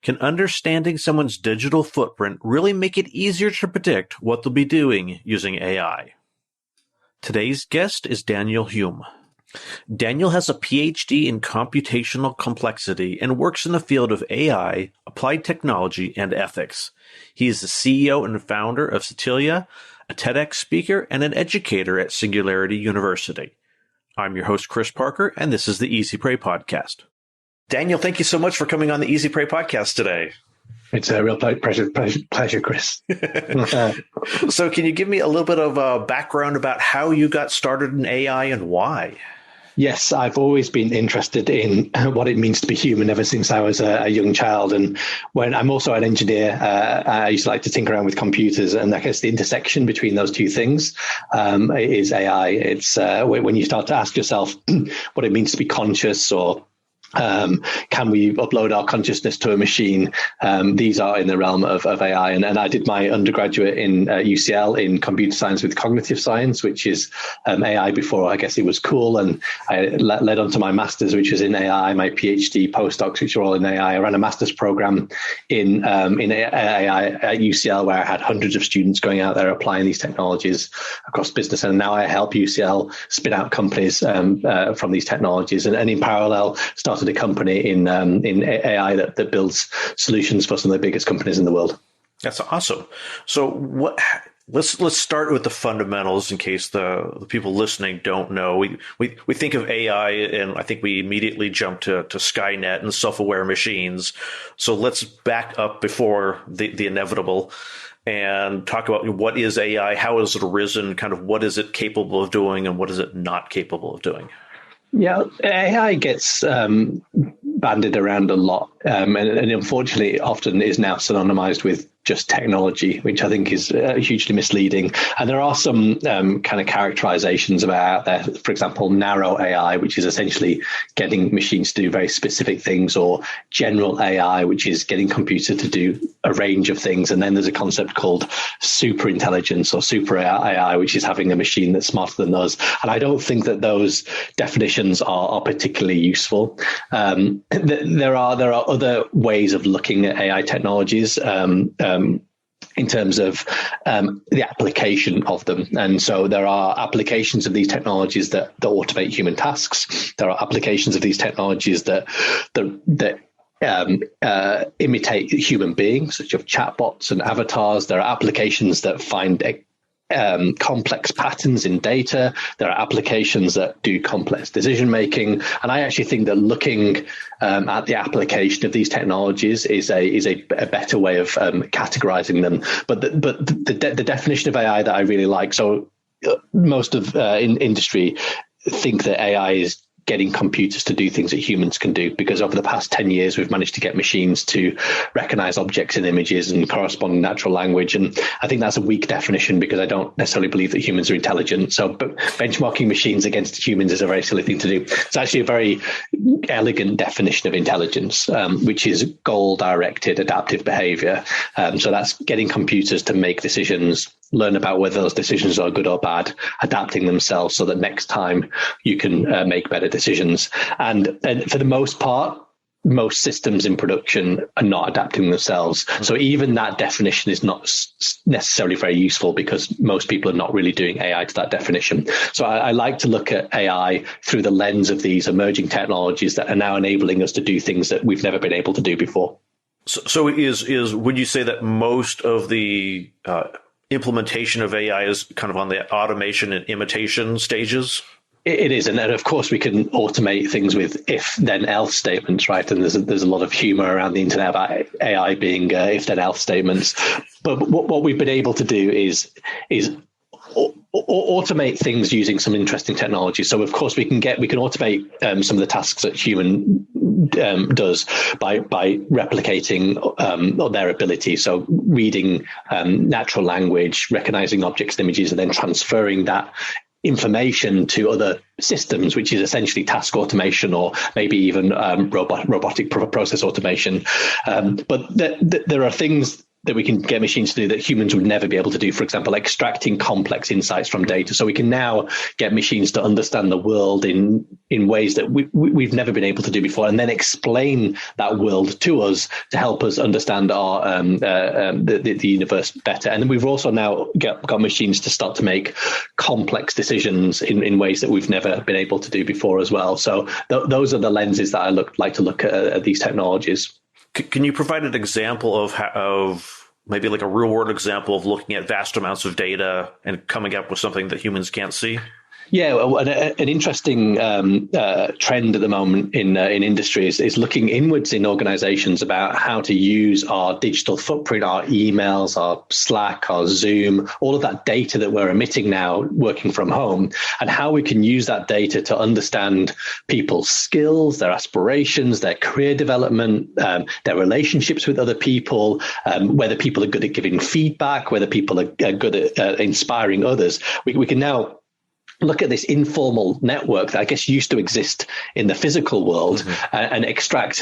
Can understanding someone's digital footprint really make it easier to predict what they'll be doing using AI? Today's guest is Daniel Hulme. Daniel has a PhD in computational complexity and works in the field of AI, applied technology, and ethics. He is the CEO and founder of Satalia, a Tedx speaker, and an educator at Singularity University. I'm your host, Chris Parker, and this is the Easy Pray Podcast. Daniel, thank you so much for coming on the Easy Pray Podcast today. It's a real pleasure, Chris. So can you give me a little bit of a background about how you got started in AI and why? Yes, I've always been interested in what it means to be human ever since I was a young child. And when I'm also an engineer, I used to like to tinker around with computers. And I guess the intersection between those two things is AI. It's when you start to ask yourself what it means to be conscious, or can we upload our consciousness to a machine? These are in the realm of AI. And I did my undergraduate in UCL in computer science with cognitive science, which is AI before I guess it was cool. And I led on to my master's, which was in AI, my PhD postdocs, which are all in AI. I ran a master's program in AI at UCL, where I had hundreds of students going out there applying these technologies across business. And now I help UCL spin out companies from these technologies. And in parallel, started a company in AI that builds solutions for some of the biggest companies in the world. That's awesome. So let's start with the fundamentals in case the people listening don't know. We think of AI and I think we immediately jump to Skynet and self-aware machines. So let's back up before the inevitable and talk about what is AI, how has it arisen, kind of what is it capable of doing and what is it not capable of doing? Yeah, AI gets bandied around a lot, and unfortunately often is now synonymized with just technology, which I think is hugely misleading. And there are some kind of characterizations about there. For example, narrow AI, which is essentially getting machines to do very specific things, or general AI, which is getting computers to do a range of things. And then there's a concept called super intelligence or super AI, which is having a machine that's smarter than us. And I don't think that those definitions are particularly useful. There are other ways of looking at AI technologies in terms of the application of them. And so there are applications of these technologies that automate human tasks. There are applications of these technologies that imitate human beings, such as chatbots and avatars. There are applications that find complex patterns in data. There are applications that do complex decision making, and I actually think that looking at the application of these technologies is a better way of categorizing them. But the definition of AI that I really like. So most of in industry think that AI is getting computers to do things that humans can do, because over the past 10 years, we've managed to get machines to recognize objects in images and corresponding natural language. And I think that's a weak definition, because I don't necessarily believe that humans are intelligent. So benchmarking machines against humans is a very silly thing to do. It's actually a very elegant definition of intelligence, which is goal-directed adaptive behavior. So that's getting computers to make decisions, learn about whether those decisions are good or bad, adapting themselves so that next time you can make better decisions. And for the most part, most systems in production are not adapting themselves. So even that definition is not necessarily very useful, because most people are not really doing AI to that definition. So I like to look at AI through the lens of these emerging technologies that are now enabling us to do things that we've never been able to do before. So would you say that most of the implementation of AI is kind of on the automation and imitation stages? It is, and then of course we can automate things with if then else statements, right? And there's a lot of humor around the internet about AI being if then else statements. But what we've been able to do is automate things using some interesting technology. So of course we can automate some of the tasks that human does by replicating their ability. So reading natural language, recognizing objects and images, and then transferring that information to other systems, which is essentially task automation, or maybe even robotic process automation. But there are things that we can get machines to do that humans would never be able to do. For example, extracting complex insights from data. So we can now get machines to understand the world in ways that we've never been able to do before, and then explain that world to us to help us understand our the universe better. And then we've also now got machines to start to make complex decisions in ways that we've never been able to do before as well. So those are the lenses that I like to look at these technologies. Can you provide an example of maybe like a real world example of looking at vast amounts of data and coming up with something that humans can't see? Yeah, well, an interesting trend at the moment in industry is looking inwards in organizations about how to use our digital footprint, our emails, our Slack, our Zoom, all of that data that we're emitting now working from home, and how we can use that data to understand people's skills, their aspirations, their career development, their relationships with other people, whether people are good at giving feedback, whether people are good at inspiring others. We can now look at this informal network that I guess used to exist in the physical world, and extract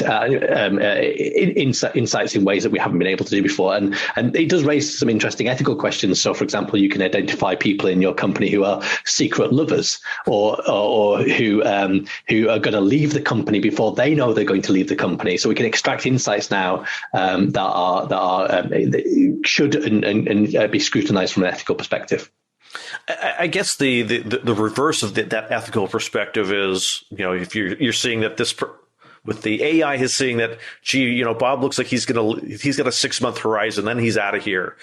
insights in ways that we haven't been able to do before. And it does raise some interesting ethical questions. So, for example, you can identify people in your company who are secret lovers, or who are going to leave the company before they know they're going to leave the company. So we can extract insights now that should and be scrutinized from an ethical perspective. I guess the reverse of that ethical perspective is, if you're seeing that with the AI is seeing that, gee, Bob looks like he's got a 6-month horizon, then he's out of here.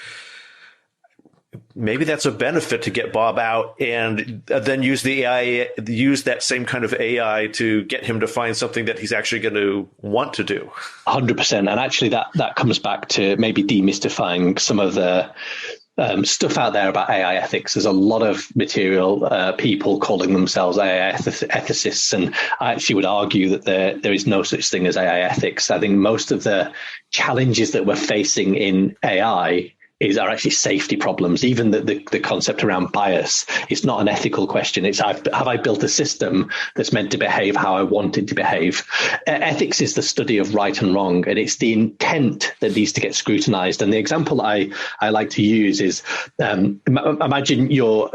Maybe that's a benefit to get Bob out and then use the AI, use that same kind of AI to get him to find something that he's actually going to want to do. 100%. And actually that comes back to maybe demystifying some of the stuff out there about AI ethics. There's a lot of material, people calling themselves AI ethicists, and I actually would argue that there is no such thing as AI ethics. I think most of the challenges that we're facing in AI are actually safety problems. Even the concept around bias, it's not an ethical question. It's have I built a system that's meant to behave how I want it to behave? Ethics is the study of right and wrong, and it's the intent that needs to get scrutinized. And the example I like to use is, imagine you're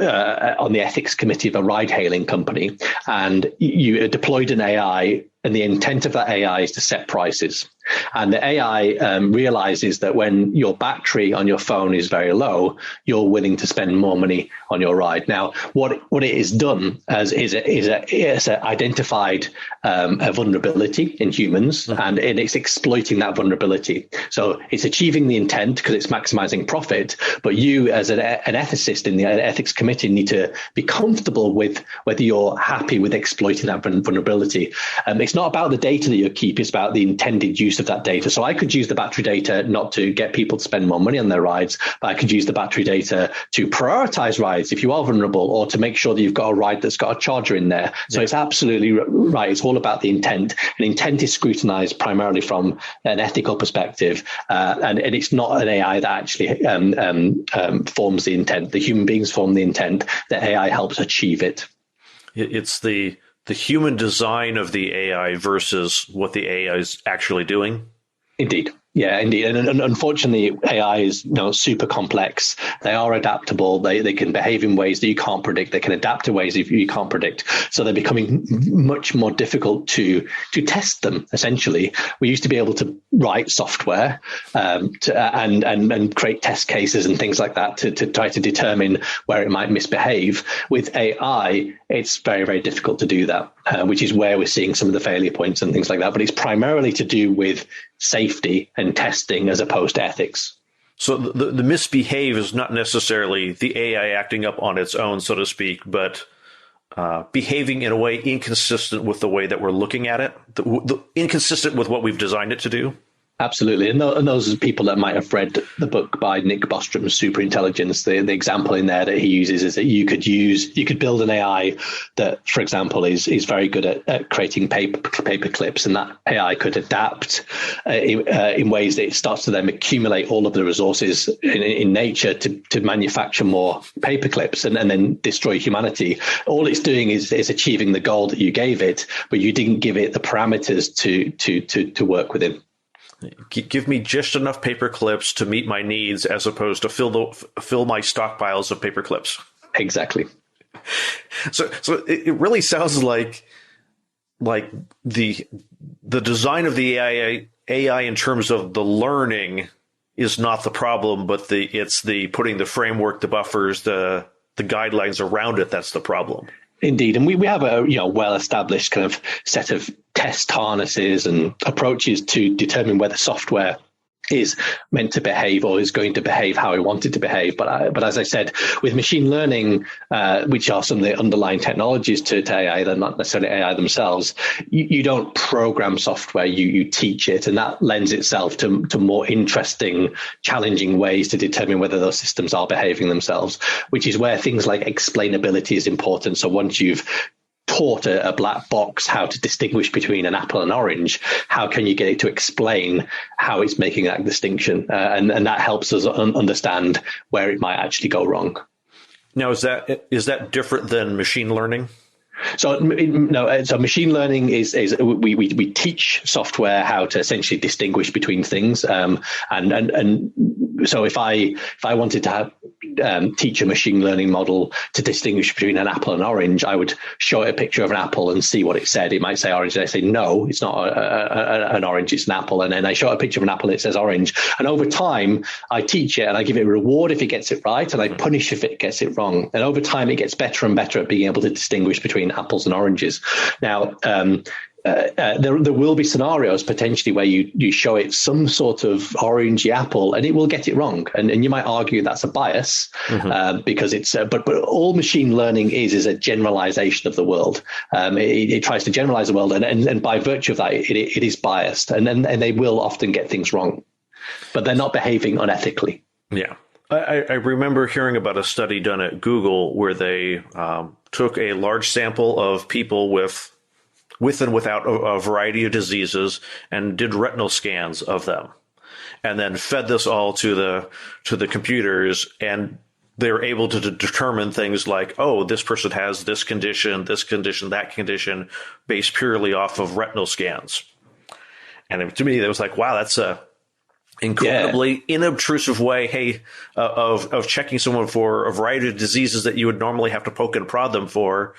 on the ethics committee of a ride-hailing company, and you deployed an AI, and the intent of that AI is to set prices. And the AI realizes that when your battery on your phone is very low, you're willing to spend more money on your ride. Now, what it has done is identified a vulnerability in humans, and it's exploiting that vulnerability. So it's achieving the intent because it's maximizing profit. But you, as an ethicist in the ethics committee, need to be comfortable with whether you're happy with exploiting that vulnerability. It's not about the data that you keep; it's about the intended use of that data. So I could use the battery data not to get people to spend more money on their rides, but I could use the battery data to prioritize rides if you are vulnerable, or to make sure that you've got a ride that's got a charger in there. So It's absolutely right. It's all about the intent, and intent is scrutinized primarily from an ethical perspective, and it's not an AI that actually forms the intent. The human beings form the intent. The AI helps achieve it. It's the human design of the AI versus what the AI is actually doing. Indeed. Yeah, indeed. And unfortunately, AI is super complex. They are adaptable. They can behave in ways that you can't predict. They can adapt to ways that you can't predict. So they're becoming much more difficult to test them, essentially. We used to be able to write software and create test cases and things like that to try to determine where it might misbehave. With AI, it's very, very difficult to do that, which is where we're seeing some of the failure points and things like that. But it's primarily to do with safety and testing as opposed to ethics. So the misbehave is not necessarily the AI acting up on its own, so to speak, but behaving in a way inconsistent with the way that we're looking at it, inconsistent with what we've designed it to do. Absolutely. And those are people that might have read the book by Nick Bostrom's Superintelligence. The example in there that he uses is that you could build an AI that, for example, is very good at creating paper clips, and that AI could adapt in ways that it starts to then accumulate all of the resources in nature to manufacture more paper clips and then destroy humanity. All it's doing is achieving the goal that you gave it, but you didn't give it the parameters to work within. Give me just enough paper clips to meet my needs, as opposed to fill my stockpiles of paper clips. Exactly. So it really sounds like the design of the AI in terms of the learning is not the problem, but it's the putting the framework, the buffers, the guidelines around it that's the problem. Indeed, and we have a well-established kind of set of test harnesses and approaches to determine whether software is meant to behave or is going to behave how we want it to behave. But as I said, with machine learning, which are some of the underlying technologies to AI, they're not necessarily AI themselves, you don't program software, you teach it. And that lends itself to more interesting, challenging ways to determine whether those systems are behaving themselves, which is where things like explainability is important. So once you've taught a black box how to distinguish between an apple and orange, how can you get it to explain how it's making that distinction? And that helps us understand where it might actually go wrong. Now, is that different than machine learning? So machine learning is we teach software how to essentially distinguish between things, and so if I wanted to teach a machine learning model to distinguish between an apple and orange, I would show it a picture of an apple and see what it said. It might say orange, and I say no, it's not an orange, it's an apple. And then I show it a picture of an apple and it says orange. And over time, I teach it and I give it a reward if it gets it right, and I punish if it gets it wrong. And over time, it gets better and better at being able to distinguish between apples and oranges. Now, there will be scenarios potentially where you show it some sort of orangey apple and it will get it wrong. And you might argue that's a bias, because it's, but all machine learning is a generalization of the world. It tries to generalize the world, and by virtue of that, it is biased, and they will often get things wrong, but they're not behaving unethically. Yeah. I remember hearing about a study done at Google where they took a large sample of people with and without a variety of diseases and did retinal scans of them, and then fed this all to the computers, and they were able to determine things like, oh, this person has this condition, that condition, based purely off of retinal scans. And to me, it was like, wow, that's a incredibly inobtrusive way, of checking someone for a variety of diseases that you would normally have to poke and prod them for,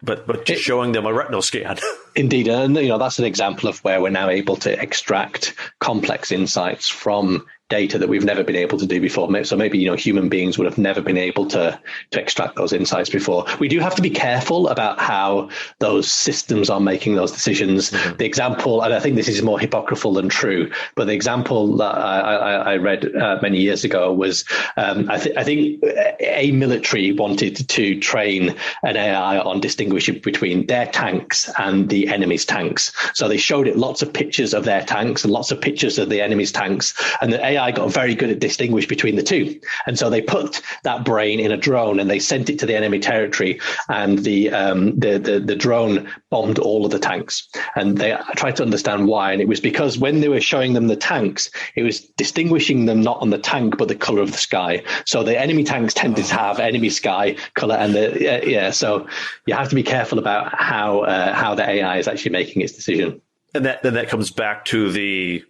but just showing them a retinal scan. Indeed, and that's an example of where we're now able to extract complex insights from data that we've never been able to do before. So maybe human beings would have never been able to extract those insights before. We do have to be careful about how those systems are making those decisions. Mm-hmm. The example, and I think this is more hypocritical than true, but the example that I read many years ago was I think a military wanted to train an AI on distinguishing between their tanks and the enemy's tanks. So they showed it lots of pictures of their tanks and lots of pictures of the enemy's tanks, and the AI got very good at distinguish between the two. And so they put that brain in a drone and they sent it to the enemy territory, and the drone bombed all of the tanks. And they tried to understand why, and it was because when they were showing them the tanks, it was distinguishing them not on the tank but the color of the sky. So the enemy tanks tended to have enemy sky color, and so you have to be careful about how the AI is actually making its decision. And that comes back to the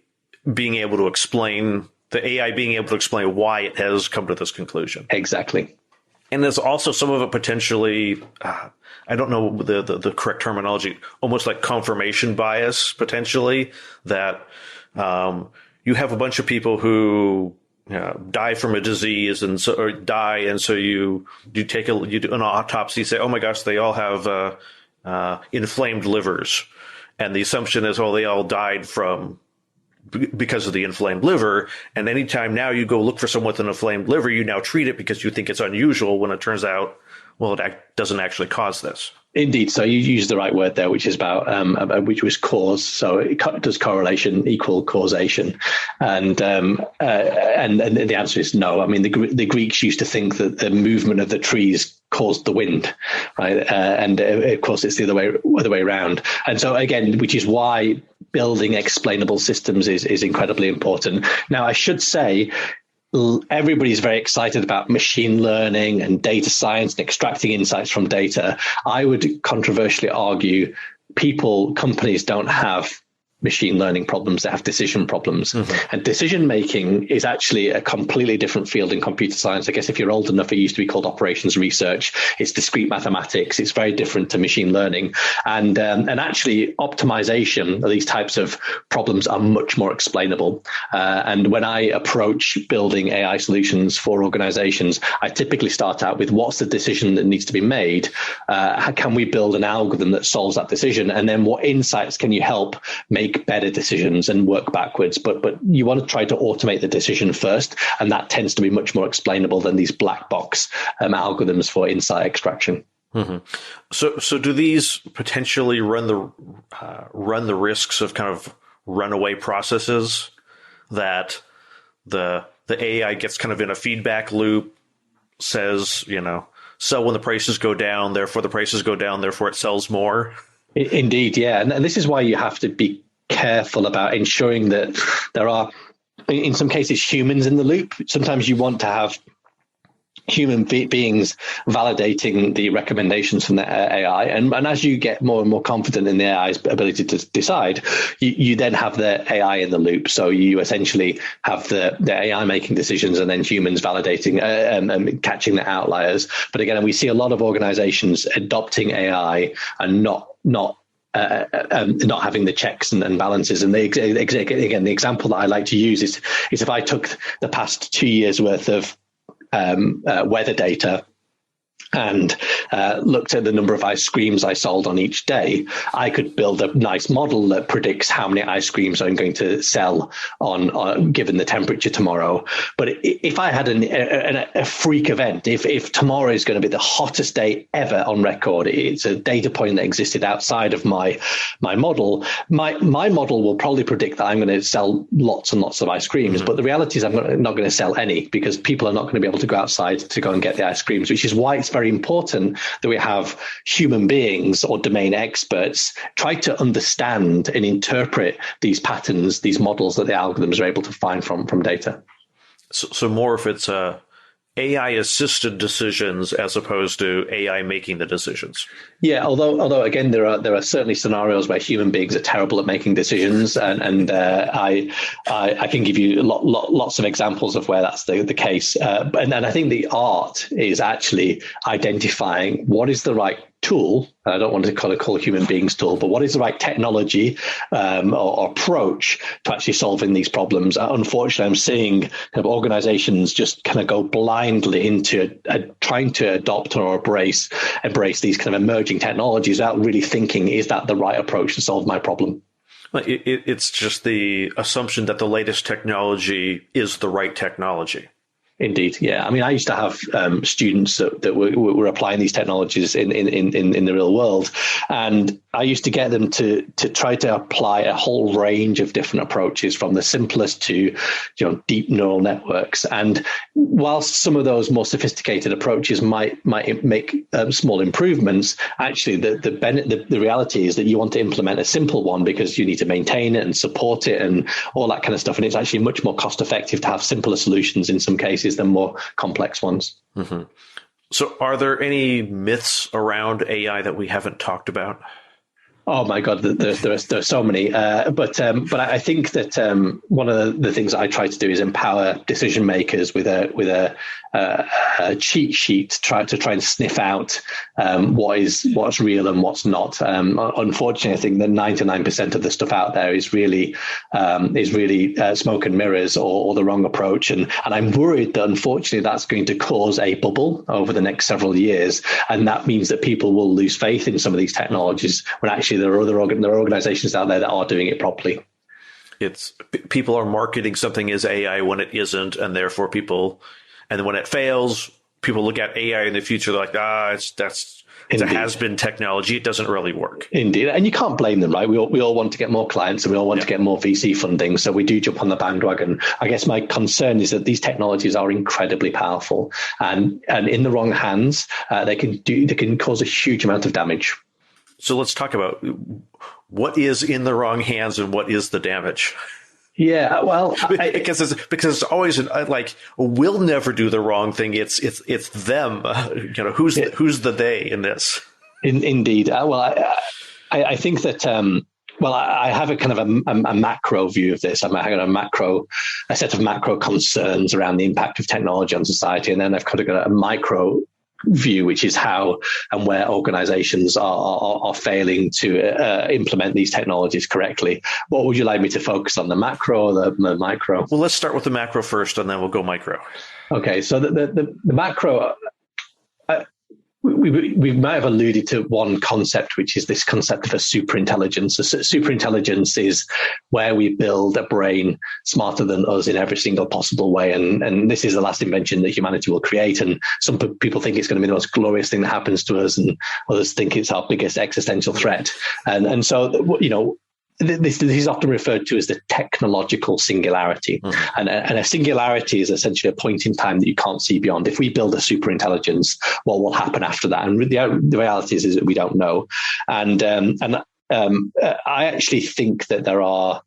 being able to explain, the AI being able to explain why it has come to this conclusion. Exactly. And there's also some of it potentially, I don't know the correct terminology, almost like confirmation bias, potentially, that you have a bunch of people who die from a disease and so you do an autopsy, say, oh my gosh, they all have inflamed livers. And the assumption is, they all died because of the inflamed liver. And anytime now you go look for someone with an inflamed liver, you now treat it because you think it's unusual, when it turns out, it doesn't actually cause this. Indeed. So you used the right word there, which is which was cause. So does correlation equal causation? And the answer is no. I mean, the Greeks used to think that the movement of the trees caused the wind, right? And of course, it's the other way around. And so again, which is why building explainable systems is incredibly important. Now, I should say, everybody's very excited about machine learning and data science and extracting insights from data. I would controversially argue companies don't have machine learning problems. They have decision problems. And decision making is actually a completely different field in computer science. I guess if you're old enough, it used to be called operations research. It's discrete mathematics. It's very different to machine learning. And actually optimization of these types of problems are much more explainable. And when I approach building AI solutions for organizations, I typically start out with what's the decision that needs to be made? How can we build an algorithm that solves that decision? And then what insights can you help make better decisions and work backwards? But you want to try to automate the decision first. And that tends to be much more explainable than these black box algorithms for insight extraction. So do these potentially run the risks of kind of runaway processes that the AI gets kind of in a feedback loop, says, sell when the prices go down, therefore the prices go down, therefore it sells more? Indeed, yeah. And this is why you have to be careful about ensuring that there are, in some cases, humans in the loop. Sometimes you want to have human beings validating the recommendations from the AI. And as you get more and more confident in the AI's ability to decide, you then have the AI in the loop. So you essentially have the AI making decisions and then humans validating and catching the outliers. But again, we see a lot of organizations adopting AI and not having the checks and balances. And again, the example that I like to use is if I took the past 2 years worth of weather data and looked at the number of ice creams I sold on each day, I could build a nice model that predicts how many ice creams I'm going to sell on given the temperature tomorrow. But if I had a freak event, if tomorrow is going to be the hottest day ever on record, it's a data point that existed outside of my model. My model will probably predict that I'm going to sell lots and lots of ice creams. But the reality is I'm not going to sell any, because people are not going to be able to go outside to go and get the ice creams, which is why it's very important that we have human beings or domain experts try to understand and interpret these patterns, these models that the algorithms are able to find from data. So more if it's AI assisted decisions as opposed to AI making the decisions. Yeah, although again, there are certainly scenarios where human beings are terrible at making decisions, and I can give you lots of examples of where that's the case. And I think the art is actually identifying what is the right tool. I don't want to call human beings tool, but what is the right technology or approach to actually solving these problems? Unfortunately, I'm seeing kind of organizations just kind of go blindly into trying to adopt or embrace these kind of emerging technologies without really thinking, is that the right approach to solve my problem? It's just the assumption that the latest technology is the right technology. Indeed, yeah. I mean, I used to have students that were applying these technologies in the real world, and I used to get them to try to apply a whole range of different approaches, from the simplest to deep neural networks. And whilst some of those more sophisticated approaches might make small improvements, actually the reality is that you want to implement a simple one because you need to maintain it and support it and all that kind of stuff. And it's actually much more cost effective to have simpler solutions in some cases than more complex ones. Mm-hmm. So are there any myths around AI that we haven't talked about? Oh my God, there are so many. But I think that one of the things that I try to do is empower decision makers with a cheat sheet to try and sniff out what's real and what's not. Unfortunately, I think that 99% of the stuff out there is really smoke and mirrors or the wrong approach. And I'm worried that unfortunately that's going to cause a bubble over the next several years, and that means that people will lose faith in some of these technologies when actually there are organizations out there that are doing it properly. It's people are marketing something as AI when it isn't, and therefore and when it fails, people look at AI in the future, they're like, it's a has-been technology. It doesn't really work. Indeed. And you can't blame them, right? We all want to get more clients and we all want to get more VC funding. So we do jump on the bandwagon. I guess my concern is that these technologies are incredibly powerful, and in the wrong hands, they can cause a huge amount of damage. So let's talk about what is in the wrong hands and what is the damage. Yeah, well, because it's always like, we'll never do the wrong thing. It's them. Who's the they in this? Indeed. Well, I think that Well, I have a kind of a macro view of this. I have a set of macro concerns around the impact of technology on society, and then I've kind of got a micro view, which is how and where organizations are failing to implement these technologies correctly. What would you like me to focus on, the macro or the micro? Well, let's start with the macro first, and then we'll go micro. Okay, so the macro, we might have alluded to one concept, which is this concept of a superintelligence. A superintelligence is where we build a brain smarter than us in every single possible way. And this is the last invention that humanity will create. And some people think it's going to be the most glorious thing that happens to us, and others think it's our biggest existential threat. And so, you know, this is often referred to as the technological singularity. Mm-hmm. And a singularity is essentially a point in time that you can't see beyond. If we build a superintelligence, what will happen after that? And the reality is that we don't know. And I actually think that there are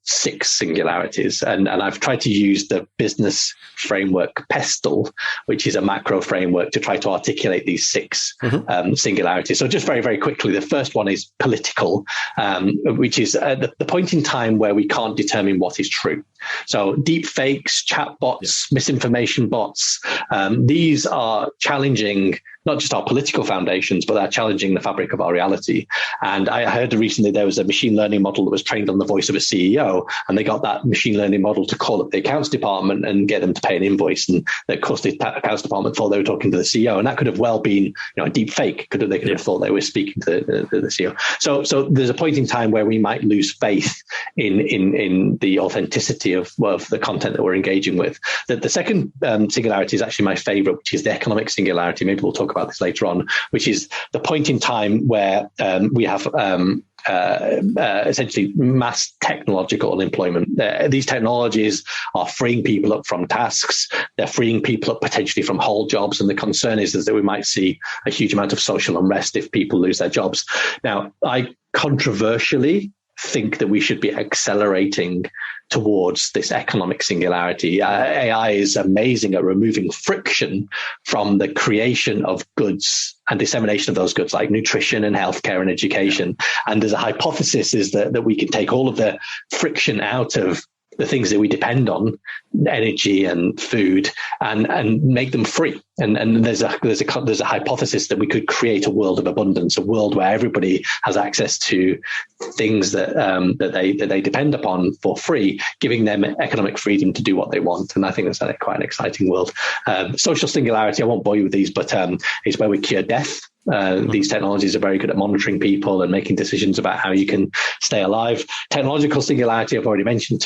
6 singularities, and I've tried to use the business framework PESTLE, which is a macro framework, to try to articulate these 6 singularities. So just very, very quickly, the first one is political, which is the point in time where we can't determine what is true. So deep fakes, chatbots, misinformation bots, these are challenging not just our political foundations, but they're challenging the fabric of our reality. And I heard recently there was a machine learning model that was trained on the voice of a CEO, and they got that machine learning model to call up the accounts department and get them to pay an invoice. And of course, the accounts department thought they were talking to the CEO, and that could have well been, a deep fake. They could have thought they were speaking to the CEO. So there's a point in time where we might lose faith in the authenticity of the content that we're engaging with. The second singularity is actually my favorite, which is the economic singularity. Maybe we'll talk about this later on, which is the point in time where we have essentially mass technological unemployment. These technologies are freeing people up from tasks. They're freeing people up potentially from whole jobs. And the concern is that we might see a huge amount of social unrest if people lose their jobs. Now, I controversially think that we should be accelerating towards this economic singularity. AI is amazing at removing friction from the creation of goods and dissemination of those goods, like nutrition and healthcare and education. And there's a hypothesis is that we can take all of the friction out of the things that we depend on, energy and food, and make them free. And there's a hypothesis that we could create a world of abundance, a world where everybody has access to things that they depend upon for free, giving them economic freedom to do what they want. And I think that's quite an exciting world. Social singularity, I won't bore you with these, but is where we cure death. These technologies are very good at monitoring people and making decisions about how you can stay alive. Technological singularity, I've already mentioned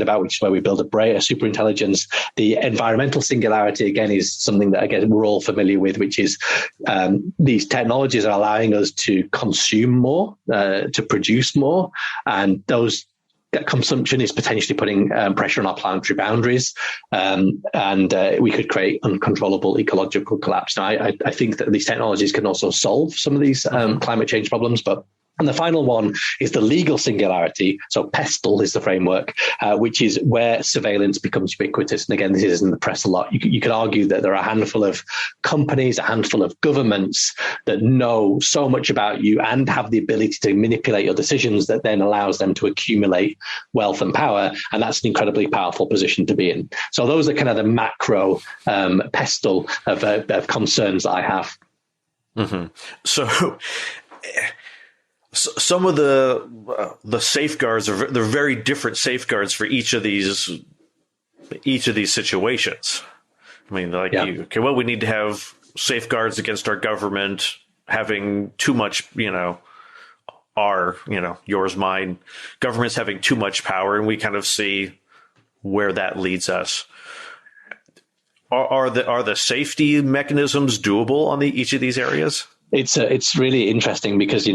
about, which is where we build a superintelligence. The environmental singularity, again, is something that, again, we're all familiar with, which is these technologies are allowing us to consume more, to produce more, and that consumption is potentially putting pressure on our planetary boundaries, and we could create uncontrollable ecological collapse. Now, I think that these technologies can also solve some of these climate change problems, and the final one is the legal singularity. So PESTLE is the framework, which is where surveillance becomes ubiquitous. And again, this is in the press a lot. You could argue that there are a handful of companies, a handful of governments that know so much about you and have the ability to manipulate your decisions that then allows them to accumulate wealth and power. And that's an incredibly powerful position to be in. So those are kind of the macro PESTLE of concerns that I have. Mm-hmm. So some of the safeguards they're very different safeguards for each of these situations. I mean, we need to have safeguards against our government having too much, yours, mine, governments having too much power, and we kind of see where that leads us. Are the safety mechanisms doable on each of these areas? It's really interesting because,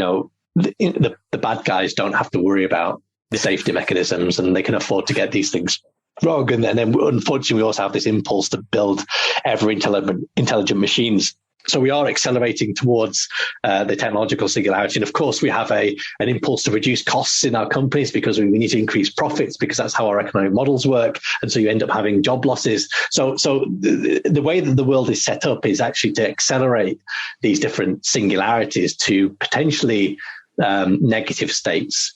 the bad guys don't have to worry about the safety mechanisms, and they can afford to get these things wrong. And then unfortunately, we also have this impulse to build ever intelligent machines. So we are accelerating towards the technological singularity. And of course, we have an impulse to reduce costs in our companies because we need to increase profits, because that's how our economic models work. And so you end up having job losses. So the way that the world is set up is actually to accelerate these different singularities to potentially negative states.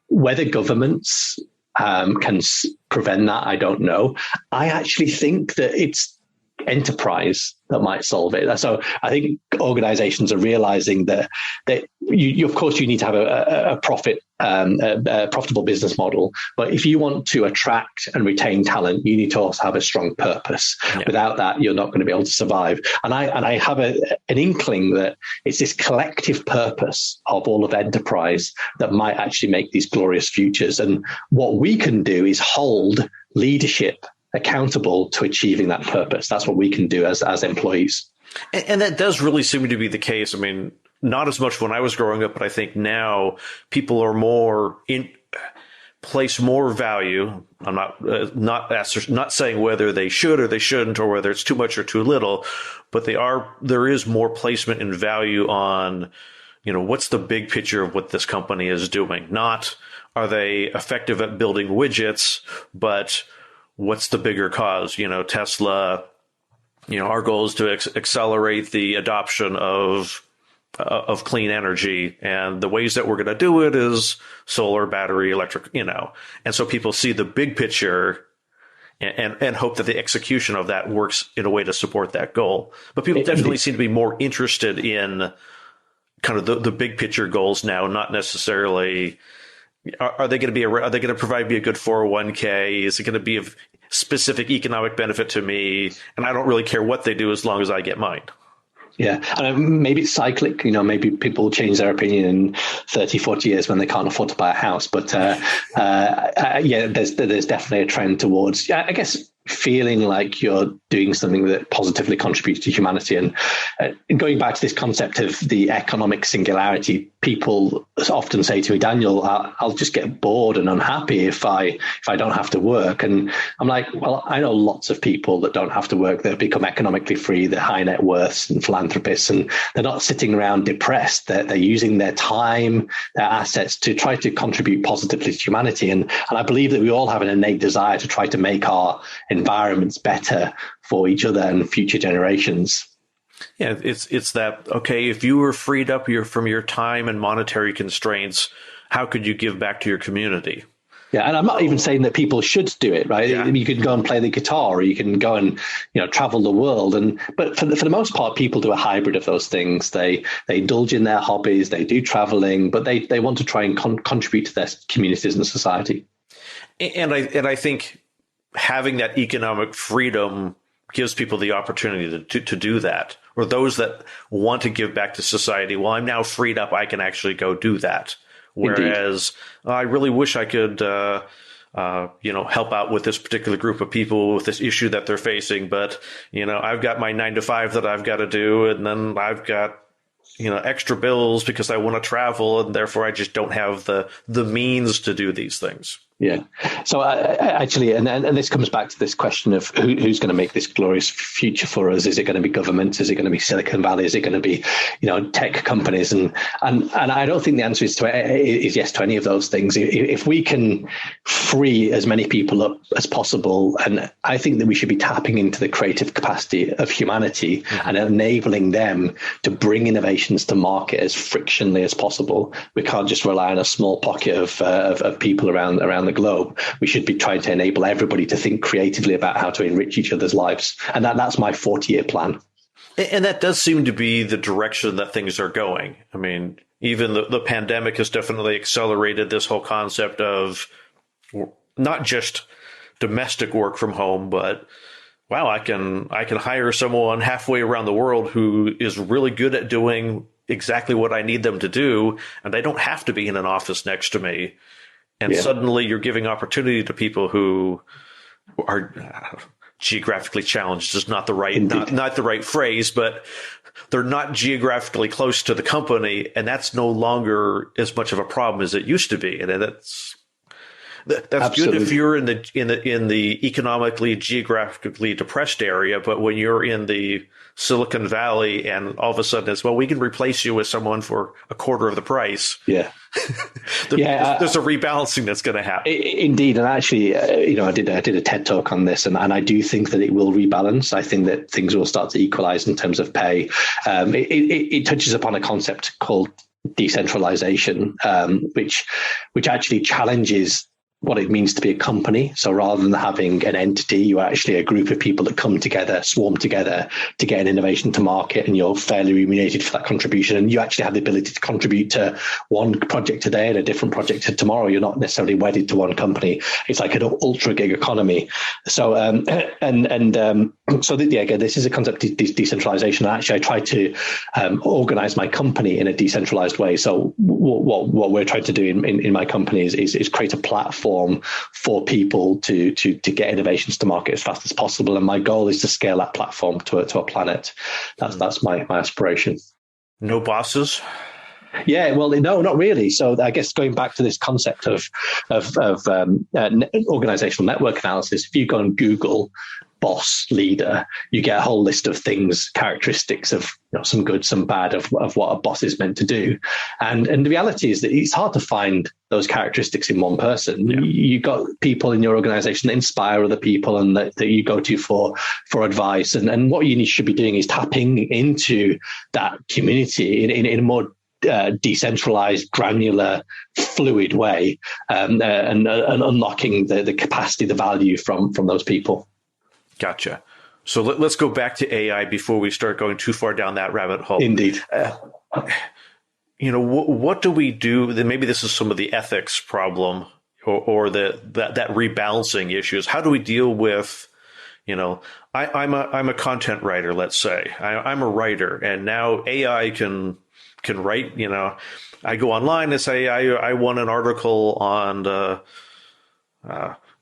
Whether governments can prevent that, I don't know. I actually think that it's enterprise that might solve it. So I think organizations are realizing that you of course you need to have a profitable business model, but if you want to attract and retain talent, you need to also have a strong purpose. Without that, you're not going to be able to survive. And I have an inkling that it's this collective purpose of all of enterprise that might actually make these glorious futures. And what we can do is hold leadership accountable to achieving that purpose. That's what we can do as employees. And that does really seem to be the case. I mean, not as much when I was growing up, but I think now people are place more value. I'm not saying whether they should or they shouldn't, or whether it's too much or too little, but there is more placement and value on, what's the big picture of what this company is doing? Not are they effective at building widgets, but what's the bigger cause? Tesla, our goal is to accelerate the adoption of clean energy. And the ways that we're going to do it is solar, battery, electric, And so people see the big picture and hope that the execution of that works in a way to support that goal. But people definitely seem to be more interested in kind of the big picture goals now, not necessarily are they going to provide me a good 401k? Is it going to be of specific economic benefit to me? And I don't really care what they do as long as I get mine. Yeah. And maybe it's cyclic, maybe people change their opinion in 30, 40 years when they can't afford to buy a house. But there's definitely a trend towards, I guess, feeling like you're doing something that positively contributes to humanity. And going back to this concept of the economic singularity, people often say to me, Daniel, I'll just get bored and unhappy if I don't have to work. And I'm like, well, I know lots of people that don't have to work, that have become economically free, they're high net worths and philanthropists, and they're not sitting around depressed. They're using their time, their assets to try to contribute positively to humanity. And I believe that we all have an innate desire to try to make our environments better for each other and future generations. Yeah, it's that, okay, if you were freed up from your time and monetary constraints, how could you give back to your community? Yeah, and I'm not even saying that people should do it, right? Yeah. You can go and play the guitar, or you can go and travel the world, but for the most part, people do a hybrid of those things. They indulge in their hobbies, they do traveling, but they want to try and contribute to their communities and society. And I think having that economic freedom gives people the opportunity to do that, or those that want to give back to society. Well, I'm now freed up. I can actually go do that. Whereas I really wish I could, help out with this particular group of people with this issue that they're facing. But, I've got my 9 to 5 that I've got to do. And then I've got, extra bills because I want to travel. And therefore I just don't have the means to do these things. Yeah. So actually, and this comes back to this question of who's going to make this glorious future for us. Is it going to be government? Is it going to be Silicon Valley? Is it going to be, tech companies? And I don't think the answer is yes to any of those things. If we can free as many people up as possible, and I think that we should be tapping into the creative capacity of humanity and enabling them to bring innovations to market as frictionlessly as possible. We can't just rely on a small pocket of people around the globe. We should be trying to enable everybody to think creatively about how to enrich each other's lives. And that's my 40-year plan. And that does seem to be the direction that things are going. I mean, even the pandemic has definitely accelerated this whole concept of not just domestic work from home, but wow, I can hire someone halfway around the world who is really good at doing exactly what I need them to do, and they don't have to be in an office next to me. And suddenly you're giving opportunity to people who are geographically challenged is not the right phrase, but they're not geographically close to the company, and that's no longer as much of a problem as it used to be. And that's Absolutely. Good if you're in the economically, geographically depressed area, but when you're in the Silicon Valley and all of a sudden it's, well, we can replace you with someone for a quarter of the price. Yeah. There's a rebalancing that's going to happen. Indeed. And actually, I did a TED talk on this, and I do think that it will rebalance. I think that things will start to equalize in terms of pay. It touches upon a concept called decentralization, which actually challenges what it means to be a company. So rather than having an entity, you're actually a group of people that come together, swarm together to get an innovation to market, and you're fairly remunerated for that contribution. And you actually have the ability to contribute to one project today and a different project tomorrow. You're not necessarily wedded to one company. It's like an ultra gig economy. So, again, this is a concept of decentralization. Actually, I try to organize my company in a decentralized way. So what we're trying to do in my company is create a platform for people to get innovations to market as fast as possible. And my goal is to scale that platform to a planet. That's my aspiration. No bosses? Yeah, well, no, not really. So I guess going back to this concept of organizational network analysis, if you go on Google boss leader, you get a whole list of things, characteristics of some good, some bad of what a boss is meant to do. And the reality is that it's hard to find those characteristics in one person. Yeah. You've got people in your organization that inspire other people and that you go to for advice. And what you should be doing is tapping into that community in a more decentralized, granular, fluid way, and unlocking the capacity, the value from those people. Gotcha. So let's go back to AI before we start going too far down that rabbit hole. Indeed. What do we do? Then maybe this is some of the ethics problem or that rebalancing issues. How do we deal with, I'm a content writer, let's say. I'm a writer, and now AI can write. I go online and say I want an article on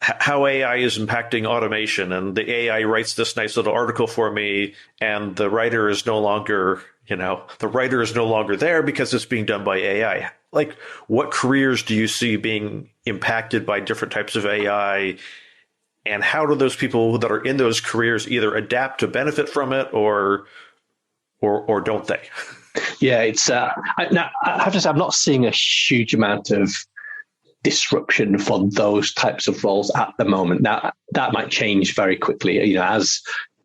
how AI is impacting automation, and the AI writes this nice little article for me, and the writer is no longer, there because it's being done by AI. Like, what careers do you see being impacted by different types of AI, and how do those people that are in those careers either adapt to benefit from it or don't they? Yeah, it's. Now I have to say, I'm not seeing a huge amount of disruption for those types of roles at the moment. Now, that might change very quickly, as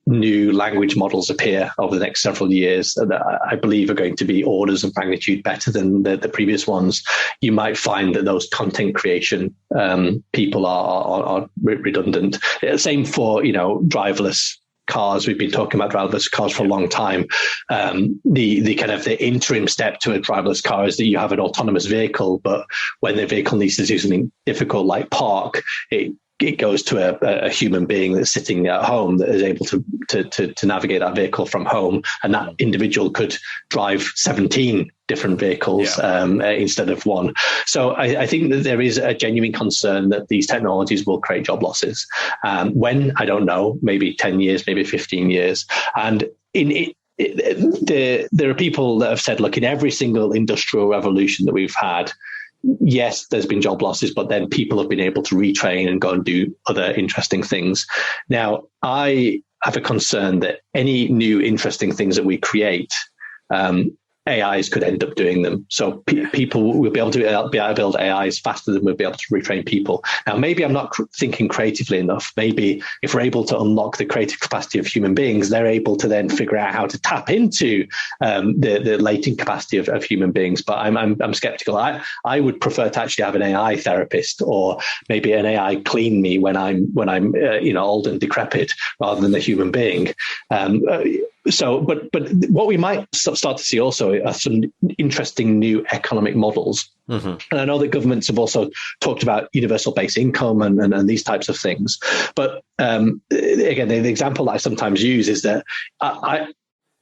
new language models appear over the next several years that I believe are going to be orders of magnitude better than the previous ones. You might find that those content creation people are redundant. Same for, driverless cars. We've been talking about driverless cars for a long time. The kind of the interim step to a driverless car is that you have an autonomous vehicle, but when the vehicle needs to do something difficult like park, it goes to a human being that's sitting at home that is able to navigate that vehicle from home, and that individual could drive 17 different vehicles instead of one. So I think that there is a genuine concern that these technologies will create job losses. When, I don't know, maybe 10 years, maybe 15 years. And there are people that have said, look, in every single industrial revolution that we've had, yes, there's been job losses, but then people have been able to retrain and go and do other interesting things. Now, I have a concern that any new interesting things that we create, AIs could end up doing them. So people will be able to build AIs faster than we'll be able to retrain people. Now, maybe I'm not thinking creatively enough. Maybe if we're able to unlock the creative capacity of human beings, they're able to then figure out how to tap into the latent capacity of human beings. But I'm skeptical. I would prefer to actually have an AI therapist, or maybe an AI clean me when I'm old and decrepit, rather than a human being. But what we might start to see also are some interesting new economic models. Mm-hmm. And I know that governments have also talked about universal basic income and these types of things. But again, the example that I sometimes use is that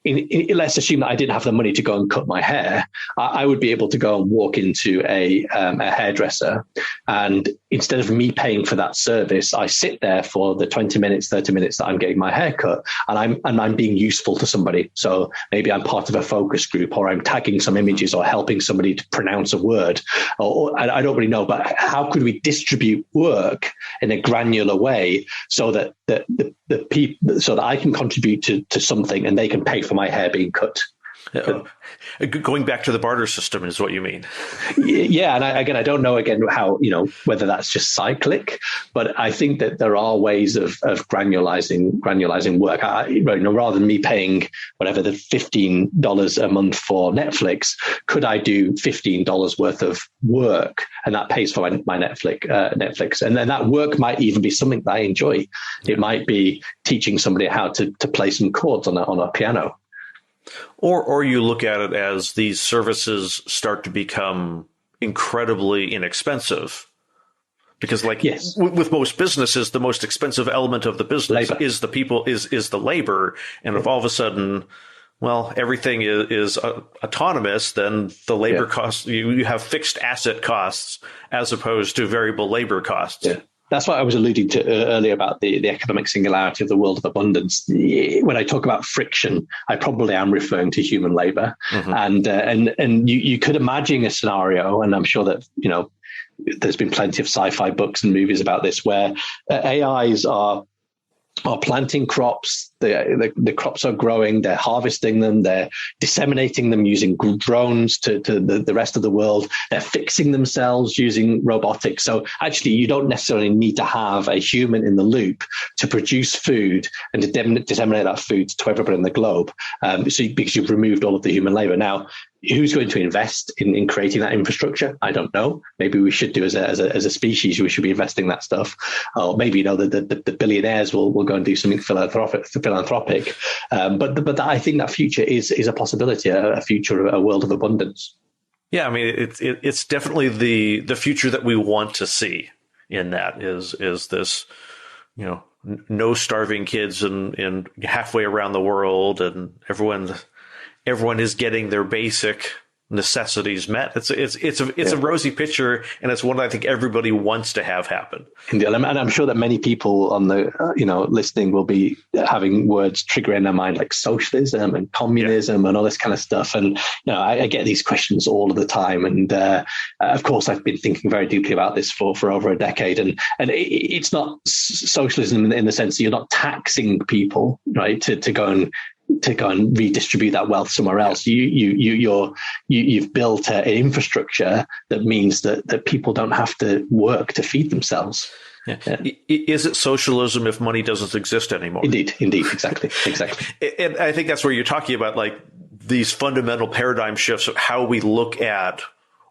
let's assume that I didn't have the money to go and cut my hair. I would be able to go and walk into a hairdresser, and instead of me paying for that service, I sit there for the 20 minutes, 30 minutes that I'm getting my hair cut, and I'm being useful to somebody. So maybe I'm part of a focus group, or I'm tagging some images, or helping somebody to pronounce a word, or I don't really know. But how could we distribute work in a granular way so that the people, so that I can contribute to something and they can pay for my hair being cut? Going back to the barter system is what you mean. Yeah, and I don't know how whether that's just cyclic, but I think that there are ways of granularizing work. Rather than me paying whatever the $15 a month for Netflix, could I do $15 worth of work, and that pays for my Netflix, and then that work might even be something that I enjoy. It might be teaching somebody how to play some chords on a piano. Or you look at it as these services start to become incredibly inexpensive. Because yes. with most businesses, the most expensive element of the business labor. Is the people, is the labor. And if all of a sudden, well, everything is autonomous, then the labor costs, you have fixed asset costs as opposed to variable labor costs. Yeah. That's what I was alluding to earlier about the economic singularity of the world of abundance. When I talk about friction, I probably am referring to human labor. Mm-hmm. And you could imagine a scenario, and I'm sure that, there's been plenty of sci-fi books and movies about this, where AIs are planting crops, the crops are growing, they're harvesting them, they're disseminating them using drones to the rest of the world, they're fixing themselves using robotics. So actually, you don't necessarily need to have a human in the loop to produce food and to disseminate that food to everybody in the globe, because you've removed all of the human labor. Now, who's going to invest in creating that infrastructure? I don't know. Maybe we should do as a species. We should be investing that stuff. Or maybe the billionaires will go and do something philanthropic. But I think that future is a possibility. A future, a world of abundance. Yeah, I mean, it's definitely the future that we want to see. In that is this, no starving kids in halfway around the world, and everyone is getting their basic necessities met. It's a rosy picture, and it's one I think everybody wants to have happen. Indeed. And I'm sure that many people on the listening will be having words trigger in their mind like socialism and communism and all this kind of stuff. And I get these questions all of the time. And of course, I've been thinking very deeply about this for over a decade. And it's not socialism in the sense that you're not taxing people, right, to go and redistribute that wealth somewhere else. You've built an infrastructure that means that people don't have to work to feed themselves. Yeah. Is it socialism if money doesn't exist anymore? Indeed, exactly. And I think that's where you're talking about like these fundamental paradigm shifts of how we look at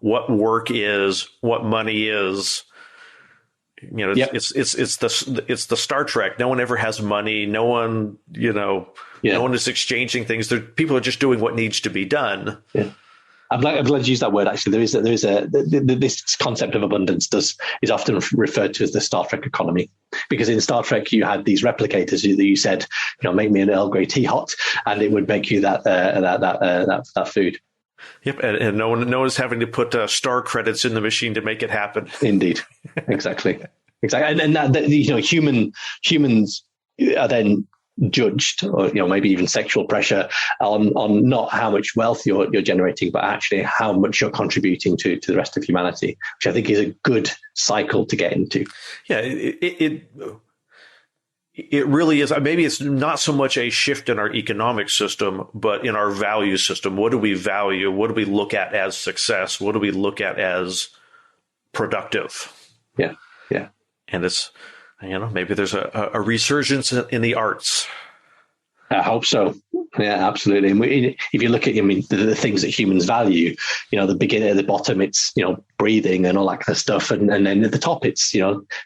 what work is, what money is. It's the Star Trek. No one ever has money. No one, no one is exchanging things. People are just doing what needs to be done. Yeah. I'm glad you used that word. Actually, this concept of abundance is often referred to as the Star Trek economy, because in Star Trek you had these replicators that you said, make me an Earl Grey tea hot, and it would make you that food. Yep, and no one is having to put star credits in the machine to make it happen. Indeed, exactly, and that humans are then judged, or maybe even sexual pressure on not how much wealth you're generating, but actually how much you're contributing to the rest of humanity, which I think is a good cycle to get into. Yeah, it really is. Maybe it's not so much a shift in our economic system, but in our value system. What do we value? What do we look at as success? What do we look at as productive? Yeah. And it's, maybe there's a resurgence in the arts. I hope so. Yeah, absolutely. And if you look at, the things that humans value, the beginning, at the bottom, it's, breathing and all that kind of stuff. And then at the top, it's,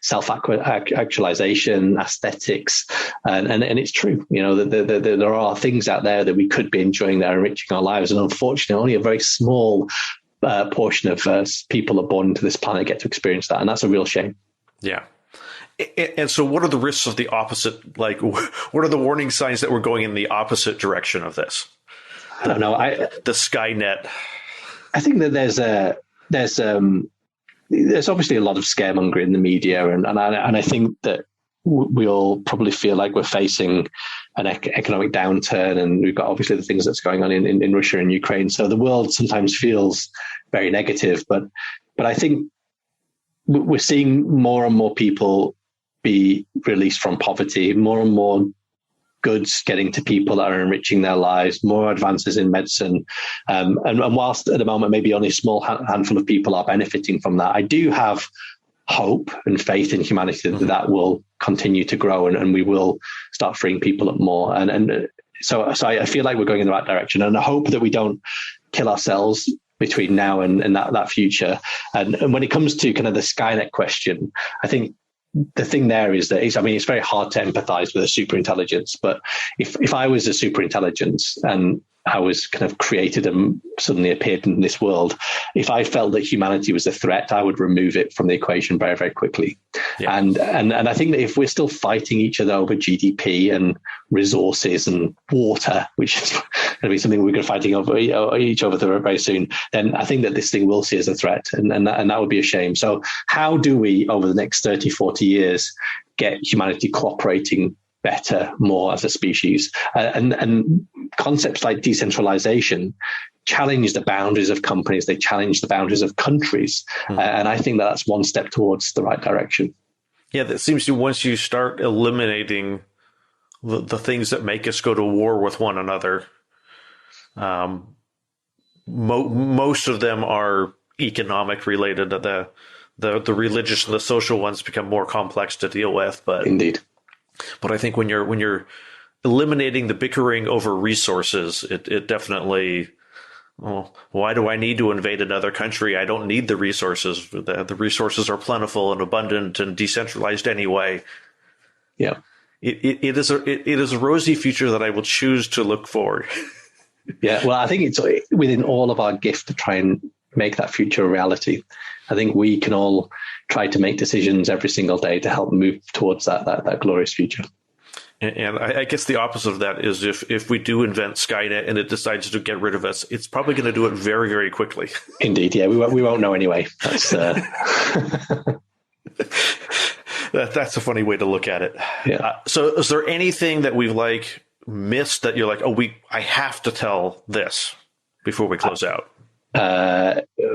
self-actualization, aesthetics. And it's true, that there are things out there that we could be enjoying that are enriching our lives. And unfortunately, only a very small portion of people are born into this planet get to experience that. And that's a real shame. Yeah. And so what are the risks of the opposite? Like, what are the warning signs that we're going in the opposite direction of this? I don't know. The Skynet. I think that there's obviously a lot of scaremongering in the media. And I think that we all probably feel like we're facing an economic downturn. And we've got obviously the things that's going on in Russia and Ukraine. So the world sometimes feels very negative. But I think we're seeing more and more people be released from poverty. More and more goods getting to people that are enriching their lives, more advances in medicine. And whilst at the moment maybe only a small handful of people are benefiting from that, I do have hope and faith in humanity that will continue to grow, and we will start freeing people up more. So I feel like we're going in the right direction, and I hope that we don't kill ourselves between now and that future. And when it comes to kind of the Skynet question, I think the thing there is that it's very hard to empathize with a superintelligence, but if I was a superintelligence and I was kind of created and suddenly appeared in this world, if I felt that humanity was a threat, I would remove it from the equation very, very quickly. Yeah. And I think that if we're still fighting each other over GDP and resources and water, which is going to be something we're going to be fighting over each other very soon, then I think that this thing will see as a threat, and that would be a shame. So how do we, over the next 30, 40 years, get humanity cooperating better, more as a species? And concepts like decentralization challenge the boundaries of companies. They challenge the boundaries of countries. And I think that's one step towards the right direction. Yeah, that seems to, once you start eliminating the things that make us go to war with one another, most of them are economic related. The religious and the social ones become more complex to deal with. But indeed. But I think when you're eliminating the bickering over resources, it definitely, why do I need to invade another country? I don't need the resources. The resources are plentiful and abundant and decentralized anyway. Yeah. It is a rosy future that I will choose to look for. Yeah, well, I think it's within all of our gift to try and make that future a reality. I think we can all try to make decisions every single day to help move towards that glorious future. And I guess the opposite of that is if we do invent Skynet and it decides to get rid of us, it's probably going to do it very, very quickly. Indeed, yeah, we won't know anyway. That's that's a funny way to look at it. Yeah. So is there anything that we've missed that you're like, I have to tell this before we close out?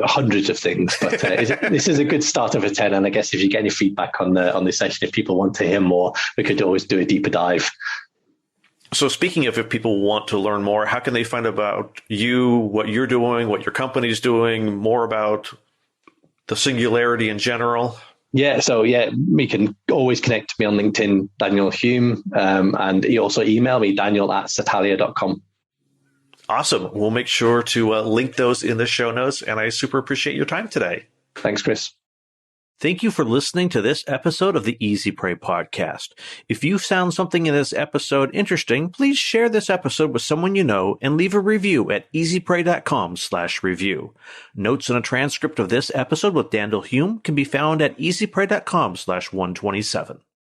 Hundreds of things, but this is a good start of a 10. And I guess if you get any feedback on this session, if people want to hear more, we could always do a deeper dive. So speaking of, if people want to learn more, how can they find about you, what you're doing, what your company's doing, more about the Singularity in general? Yeah, so we can always connect to me on LinkedIn, Daniel Hulme, and you also email me, daniel@satalia.com. Awesome. We'll make sure to link those in the show notes, and I super appreciate your time today. Thanks, Chris. Thank you for listening to this episode of the Easy Prey podcast. If you found something in this episode interesting, please share this episode with someone you know and leave a review at easyprey.com/review. Notes and a transcript of this episode with Daniel Hulme can be found at easyprey.com/127.